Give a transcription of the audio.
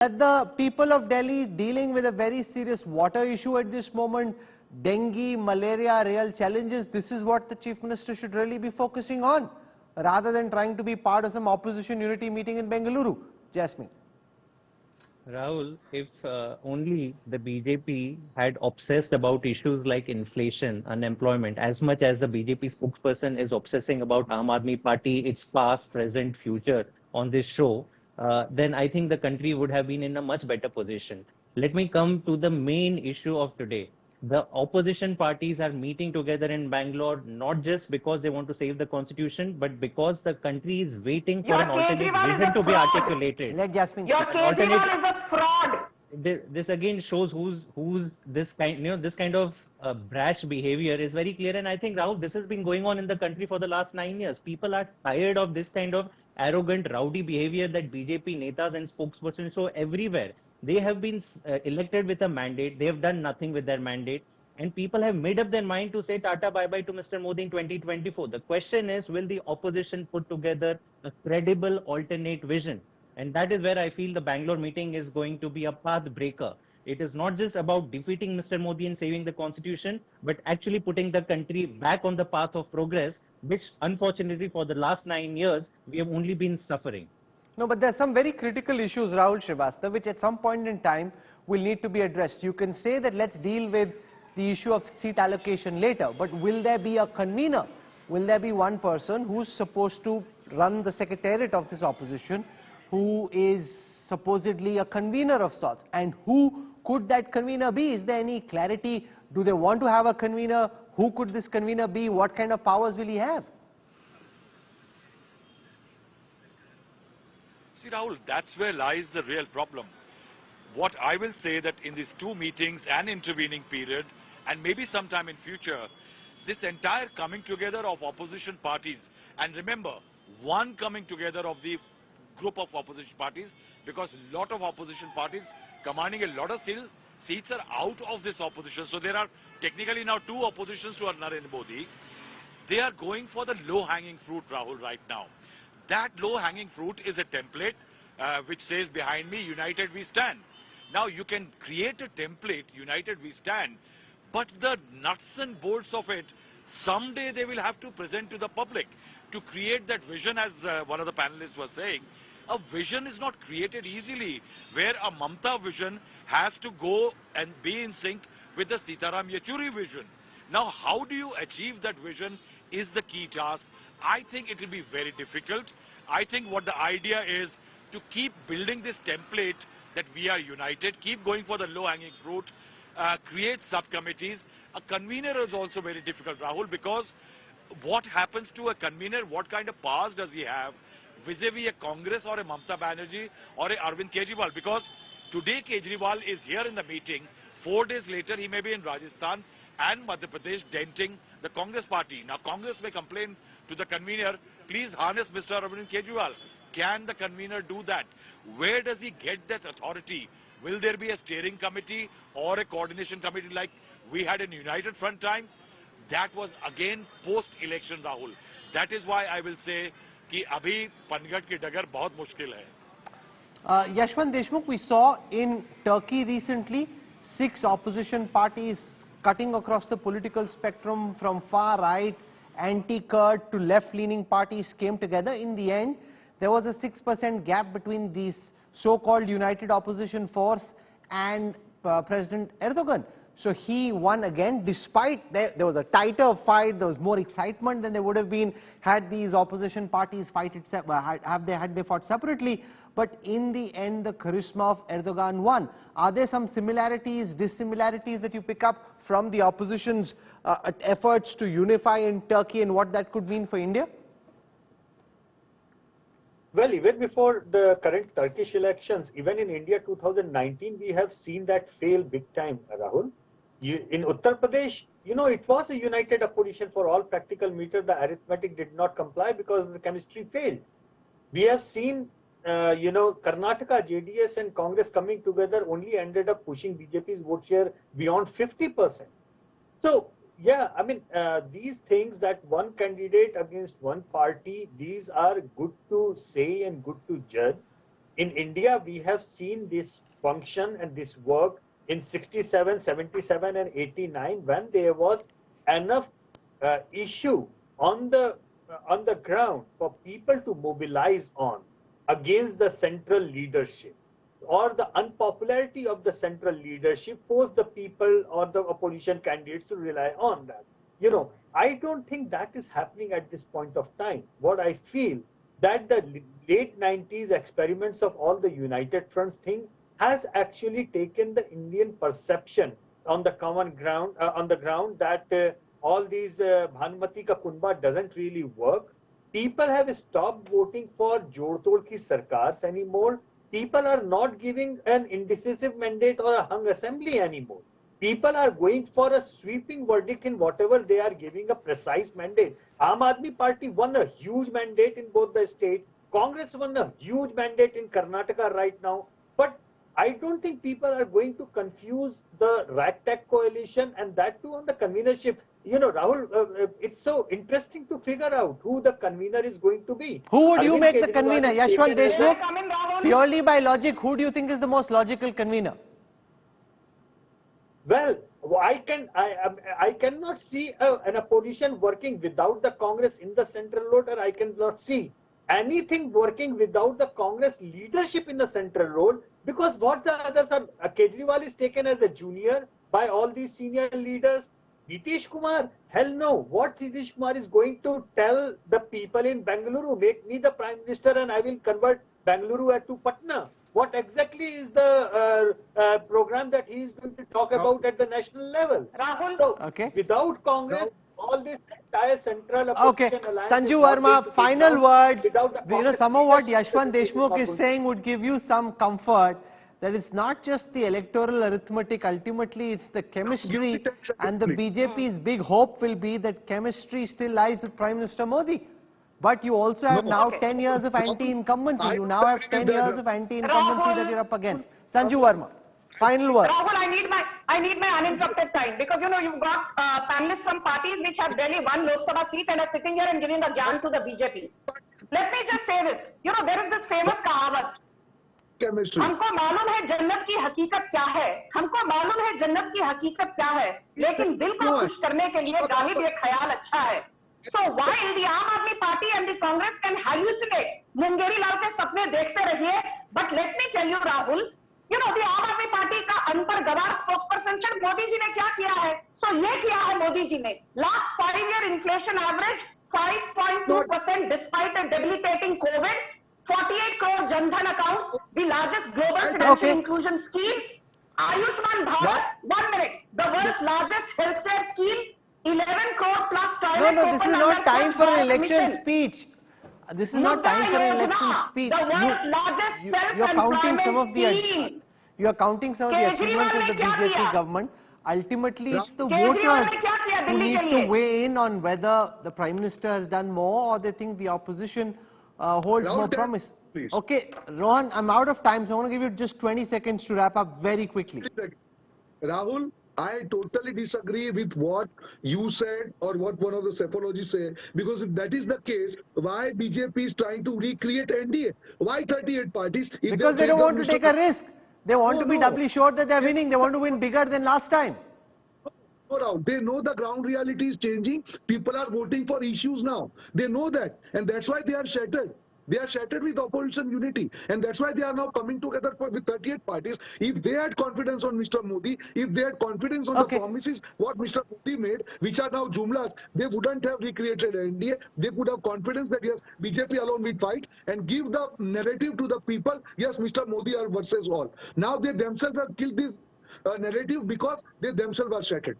That the people of Delhi dealing with a very serious water issue at this moment, dengue, malaria, real challenges, this is what the Chief Minister should really be focusing on, rather than trying to be part of some opposition unity meeting in Bengaluru. Jasmine. Rahul, if only the BJP had obsessed about issues like inflation, unemployment, as much as the BJP spokesperson is obsessing about Aam Aadmi Party, its past, present, future on this show, then I think the country would have been in a much better position. Let me come to the main issue of today. The opposition parties are meeting together in Bangalore, not just because they want to save the constitution, but because the country is waiting for an alternate vision to be articulated. Let Jasmine Your Kejriwal is a fraud. This again shows who's this kind, this kind of brash behavior is very clear. And I think, Rahul, this has been going on in the country for the last 9 years. People are tired of this kind of arrogant, rowdy behavior that BJP netas and spokespersons show everywhere. They have been elected with a mandate. They have done nothing with their mandate. And people have made up their mind to say Tata bye-bye to Mr. Modi in 2024. The question is, will the opposition put together a credible alternate vision? And that is where I feel the Bangalore meeting is going to be a path breaker. It is not just about defeating Mr. Modi and saving the constitution, but actually putting the country back on the path of progress, which unfortunately for the last 9 years, we have only been suffering. No, but there are some very critical issues, Rahul Shrivastava, which at some point in time will need to be addressed. You can say that let's deal with the issue of seat allocation later, but will there be a convener? Will there be one person who's supposed to run the secretariat of this opposition, who is supposedly a convener of sorts? And who could that convener be? Is there any clarity? Do they want to have a convener? Who could this convener be? What kind of powers will he have? See, Rahul, that's where lies the real problem. What I will say that in these two meetings and intervening period, and maybe sometime in future, this entire coming together of opposition parties, and remember, one coming together of the group of opposition parties, because a lot of opposition parties commanding a lot of seats are out of this opposition. So there are technically now two oppositions to Narendra Modi. They are going for the low-hanging fruit, Rahul, right now. That low-hanging fruit is a template which says behind me, United We Stand. Now you can create a template, United We Stand, but the nuts and bolts of it, someday they will have to present to the public to create that vision, as one of the panelists was saying. A vision is not created easily, where a Mamta vision has to go and be in sync with the Sitaram Yechuri vision. Now, how do you achieve that vision is the key task. I think it will be very difficult. I think what the idea is to keep building this template that we are united, keep going for the low-hanging fruit, create subcommittees. A convener is also very difficult, Rahul, because what happens to a convener, what kind of powers does he have vis-a-vis a Congress or a Mamta Banerjee or a Arvind Kejriwal? Because today Kejriwal is here in the meeting, 4 days later he may be in Rajasthan and Madhya Pradesh denting the Congress party. Now Congress may complain to the convener, please harness Mr. Arvind Kejriwal. Can the convener do that? Where does he get that authority? Will there be a steering committee or a coordination committee like we had in United Front time? That was again post-election, Rahul. That is why I will say कि अभी पनघट की डगर बहुत मुश्किल है. Yashwant Deshmukh, we saw in Turkey recently 6 opposition parties cutting across the political spectrum from far right, anti-Kurd to left-leaning parties came together. In the end, there was a 6% gap between these so-called united opposition force and President Erdogan. So he won again, despite there was a tighter fight, there was more excitement than there would have been had these opposition parties had they fought separately. But in the end, the charisma of Erdogan won. Are there some similarities, dissimilarities that you pick up from the opposition's efforts to unify in Turkey and what that could mean for India? Well, even before the current Turkish elections, even in India 2019, we have seen that fail big time, Rahul. In Uttar Pradesh, it was a united opposition for all practical meter. The arithmetic did not comply because the chemistry failed. We have seen, Karnataka, JDS and Congress coming together only ended up pushing BJP's vote share beyond 50%. So, yeah, I mean, these things that one candidate against one party, these are good to say and good to judge. In India, we have seen this function and this work in 67, 77 and 89 when there was enough issue on the ground for people to mobilize on against the central leadership, or the unpopularity of the central leadership forced the people or the opposition candidates to rely on that. You know, I don't think that is happening at this point of time. What I feel that the late 90s experiments of all the United Fronts thing has actually taken the Indian perception on the common ground, that all these Bhanumati ka Kunba doesn't really work. People have stopped voting for Jod Tod ki sarkars anymore. People are not giving an indecisive mandate or a hung assembly anymore. People are going for a sweeping verdict in whatever they are giving a precise mandate. Aam Aadmi Party won a huge mandate in both the states. Congress won a huge mandate in Karnataka right now. But I don't think people are going to confuse the ragtag coalition, and that too on the convenership. You know, Rahul, it's so interesting to figure out who the convener is going to be. Who would you Arvind make the Kejriwal convener? is Yashwant taken as- Deshmukh? Purely by logic, who do you think is the most logical convener? Well, I cannot see an opposition working without the Congress in the central road, and I cannot see anything working without the Congress leadership in the central road, because what the others are, Kejriwal is taken as a junior by all these senior leaders. Nitish Kumar, hell no. What Nitish Kumar is going to tell the people in Bengaluru, make me the Prime Minister and I will convert Bengaluru to Patna. What exactly is the program that he is going to talk about at the national level? Rahul. So, Okay. without Congress, all this entire central Okay, opposition alliance Sanju is not going Verma, to be final done. words. Without the You know, Congress some of what leadership, Yashwant this is not Deshmukh is going to saying would give you some comfort that it's not just the electoral arithmetic, ultimately it's the chemistry, and the BJP's big hope will be that chemistry still lies with Prime Minister Modi. But you also have now 10 years of anti-incumbency. You now have 10 years of anti-incumbency that you're up against. Sanju Verma, final words. Rahul, I need my uninterrupted time, because you know you've got panelists from parties which have barely one Lok Sabha seat and are sitting here and giving a gyan to the BJP. Let me just say this. You know, there is this famous kahavat. हमको मालूम है जन्नत की हकीकत क्या है, हमको मालूम है जन्नत की हकीकत क्या है, लेकिन दिल को खुश करने के लिए गालिब ये ख्याल अच्छा है. So while the Aam Aadmi Party and the Congress can hallucinate, Mungeri लाल के सपने देखते रहिए, but let me tell you Rahul, you know the Aam Aadmi Party का अनपढ़ गवार spokesperson मोदी जी ने क्या किया है? So ये किया है मोदी जी ने. Last 5-year inflation average 5.2% despite a debilitating COVID. 48 crore Jan Dhan accounts, the largest global financial inclusion scheme. Ayushman Bharat, 1 minute, the world's largest healthcare scheme, 11 crore plus toilets. No, this is not time for an election speech. This is not time for an election speech. The world's largest self-employment scheme. You are counting some of the achievements of the BJP government. Ultimately, it's the voters who need to weigh in on whether the Prime Minister has done more or they think the opposition holds more promise. Please. Okay, Rohan, I'm out of time, so I want to give you just 20 seconds to wrap up very quickly. Rahul, I totally disagree with what you said or what one of the sephologists say, because if that is the case, why BJP is trying to recreate NDA? Why 38 parties? If Because they don't want to take a risk. They want to be doubly sure that they're winning. They want to win bigger than last time. They know the ground reality is changing. People are voting for issues now. They know that. And that's why they are shattered. They are shattered with opposition unity. And that's why they are now coming together with 38 parties. If they had confidence on Mr. Modi, if they had confidence on the promises what Mr. Modi made, which are now jumlas, they wouldn't have recreated NDA. They could have confidence that yes, BJP alone will fight and give the narrative to the people, yes, Mr. Modi versus all. Now they themselves have killed this narrative because they themselves are shattered.